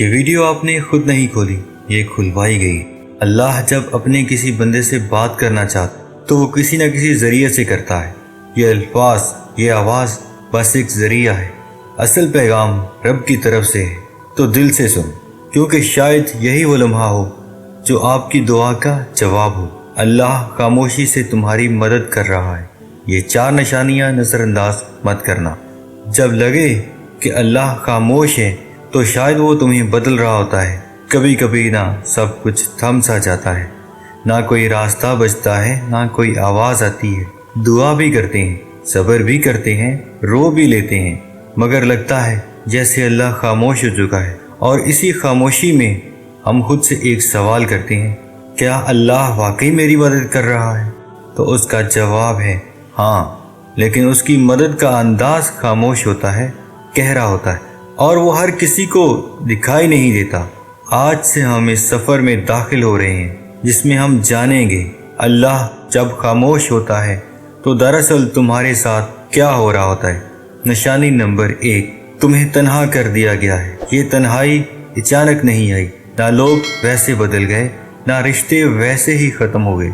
یہ ویڈیو آپ نے خود نہیں کھولی، یہ کھلوائی گئی۔ اللہ جب اپنے کسی بندے سے بات کرنا چاہتا تو وہ کسی نہ کسی ذریعے سے کرتا ہے۔ یہ الفاظ، یہ آواز بس ایک ذریعہ ہے، اصل پیغام رب کی طرف سے ہے۔ تو دل سے سن، کیونکہ شاید یہی وہ لمحہ ہو جو آپ کی دعا کا جواب ہو۔ اللہ خاموشی سے تمہاری مدد کر رہا ہے۔ یہ 4 نشانیاں نظر انداز مت کرنا۔ جب لگے کہ اللہ خاموش ہے تو شاید وہ تمہیں بدل رہا ہوتا ہے۔ کبھی کبھی نہ سب کچھ تھم سا جاتا ہے، نہ کوئی راستہ بچتا ہے، نہ کوئی آواز آتی ہے۔ دعا بھی کرتے ہیں، صبر بھی کرتے ہیں، رو بھی لیتے ہیں، مگر لگتا ہے جیسے اللہ خاموش ہو چکا ہے۔ اور اسی خاموشی میں ہم خود سے ایک سوال کرتے ہیں، کیا اللہ واقعی میری مدد کر رہا ہے؟ تو اس کا جواب ہے ہاں، لیکن اس کی مدد کا انداز خاموش ہوتا ہے، گہرا ہوتا ہے، اور وہ ہر کسی کو دکھائی نہیں دیتا۔ آج سے ہم اس سفر میں داخل ہو رہے ہیں جس میں ہم جانیں گے اللہ جب خاموش ہوتا ہے تو دراصل تمہارے ساتھ کیا ہو رہا ہوتا ہے۔ نشانی نمبر 1، تمہیں تنہا کر دیا گیا ہے۔ یہ تنہائی اچانک نہیں آئی، نہ لوگ ویسے بدل گئے، نہ رشتے ویسے ہی ختم ہو گئے۔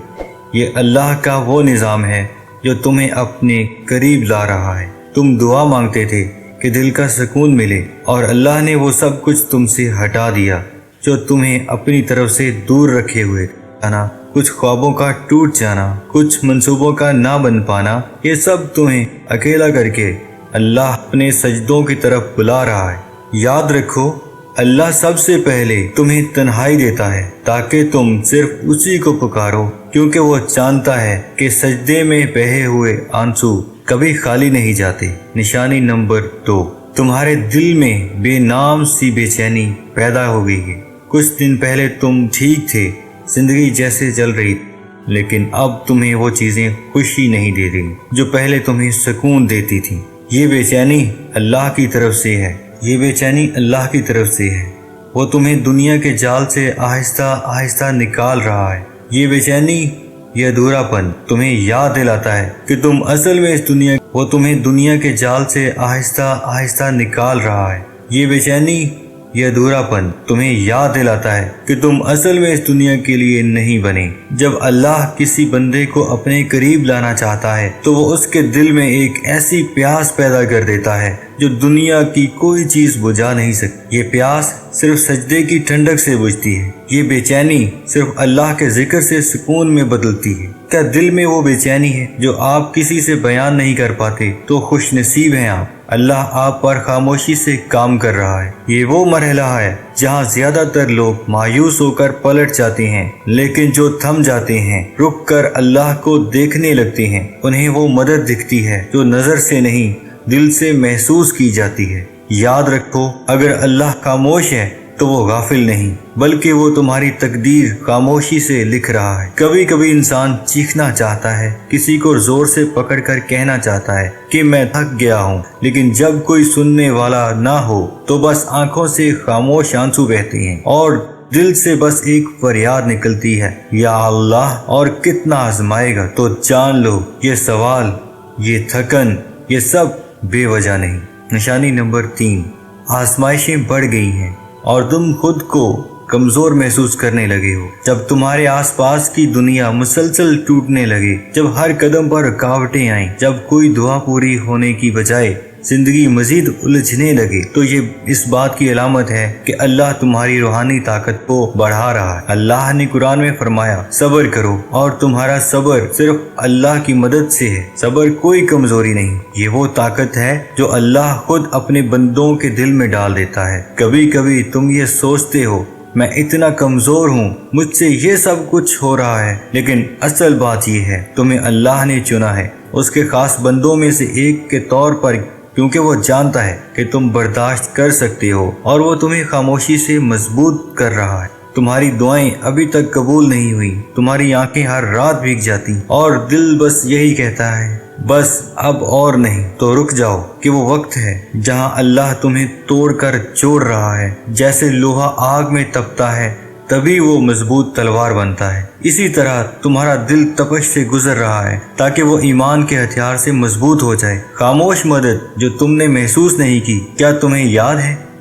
یہ اللہ کا وہ نظام ہے جو تمہیں اپنے قریب لا رہا ہے۔ تم دعا مانگتے تھے کہ دل کا سکون ملے، اور اللہ نے وہ سب کچھ تم سے ہٹا دیا جو تمہیں اپنی طرف سے دور رکھے ہوئے تھا۔ کچھ خوابوں کا ٹوٹ جانا، کچھ منصوبوں کا نہ بن پانا، یہ سب تمہیں اکیلا کر کے اللہ اپنے سجدوں کی طرف بلا رہا ہے۔ یاد رکھو، اللہ سب سے پہلے تمہیں تنہائی دیتا ہے تاکہ تم صرف اسی کو پکارو، کیونکہ وہ جانتا ہے کہ سجدے میں بہے ہوئے آنسو کبھی خالی نہیں جاتے۔ نشانی نمبر 2، تمہارے دل میں بے نام سی بے چینی پیدا ہو گئی ہے۔ کچھ دن پہلے تم ٹھیک تھے، زندگی جیسے چل رہی تھی، لیکن اب تمہیں وہ چیزیں خوشی نہیں دے رہی جو پہلے تمہیں سکون دیتی تھی۔ یہ بے چینی اللہ کی طرف سے ہے، یہ بے چینی اللہ کی طرف سے ہے۔ وہ تمہیں دنیا کے جال سے آہستہ آہستہ نکال رہا ہے۔ یہ بے چینی، یہ ادھورا پن تمہیں یاد دلاتا ہے کہ تم اصل میں اس دنیا، وہ تمہیں دنیا کے جال سے آہستہ آہستہ نکال رہا ہے۔ یہ بے چینی، یہ ادھورا پن تمہیں یاد دلاتا ہے کہ تم اصل میں اس دنیا کے لیے نہیں بنے۔ جب اللہ کسی بندے کو اپنے قریب لانا چاہتا ہے تو وہ اس کے دل میں ایک ایسی پیاس پیدا کر دیتا ہے جو دنیا کی کوئی چیز بجھا نہیں سکتی۔ یہ پیاس صرف سجدے کی ٹھنڈک سے بجھتی ہے۔ یہ بے چینی صرف اللہ کے ذکر سے سکون میں بدلتی ہے۔ کیا دل میں وہ بے چینی ہے جو آپ کسی سے بیان نہیں کر پاتے؟ تو خوش نصیب ہیں آپ، اللہ آپ پر خاموشی سے کام کر رہا ہے۔ یہ وہ مرحلہ ہے جہاں زیادہ تر لوگ مایوس ہو کر پلٹ جاتے ہیں، لیکن جو تھم جاتے ہیں، رک کر اللہ کو دیکھنے لگتے ہیں، انہیں وہ مدد دکھتی ہے جو نظر سے نہیں، دل سے محسوس کی جاتی ہے۔ یاد رکھو، اگر اللہ خاموش ہے تو وہ غافل نہیں، بلکہ وہ تمہاری تقدیر خاموشی سے لکھ رہا ہے۔ کبھی کبھی انسان چیخنا چاہتا ہے، کسی کو زور سے پکڑ کر کہنا چاہتا ہے کہ میں تھک گیا ہوں، لیکن جب کوئی سننے والا نہ ہو تو بس آنکھوں سے خاموش آنسو بہتے ہیں اور دل سے بس ایک فریاد نکلتی ہے، یا اللہ، اور کتنا آزمائے گا؟ تو جان لو، یہ سوال، یہ تھکن، یہ سب بے وجہ نہیں۔ نشانی نمبر 3، آزمائشیں بڑھ گئی ہیں اور تم خود کو کمزور محسوس کرنے لگے ہو۔ جب تمہارے آس پاس کی دنیا مسلسل ٹوٹنے لگے، جب ہر قدم پر رکاوٹیں آئیں، جب کوئی دعا پوری ہونے کی بجائے زندگی مزید الجھنے لگے، تو یہ اس بات کی علامت ہے کہ اللہ تمہاری روحانی طاقت کو بڑھا رہا ہے۔ اللہ نے قرآن میں فرمایا، صبر کرو، اور تمہارا صبر صرف اللہ کی مدد سے ہے۔ صبر کوئی کمزوری نہیں، یہ وہ طاقت ہے جو اللہ خود اپنے بندوں کے دل میں ڈال دیتا ہے۔ کبھی کبھی تم یہ سوچتے ہو، میں اتنا کمزور ہوں، مجھ سے یہ سب کچھ ہو رہا ہے، لیکن اصل بات یہ ہے، تمہیں اللہ نے چنا ہے اس کے خاص بندوں میں سے ایک کے طور پر، کیونکہ وہ جانتا ہے کہ تم برداشت کر سکتے ہو، اور وہ تمہیں خاموشی سے مضبوط کر رہا ہے۔ تمہاری دعائیں ابھی تک قبول نہیں ہوئی، تمہاری آنکھیں ہر رات بھیگ جاتی، اور دل بس یہی کہتا ہے، بس اب اور نہیں۔ تو رک جاؤ کہ وہ وقت ہے جہاں اللہ تمہیں توڑ کر جوڑ رہا ہے۔ جیسے لوہا آگ میں تپتا ہے، تبھی وہ مضبوط تلوار بنتا ہے، اسی طرح تمہارا دل تپش سے گزر رہا ہے تاکہ وہ ایمان کے ہتھیار سے مضبوط ہو جائے۔ خاموش مدد جو تم نے محسوس نہیں کی، کیا تمہیں یاد ہے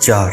4,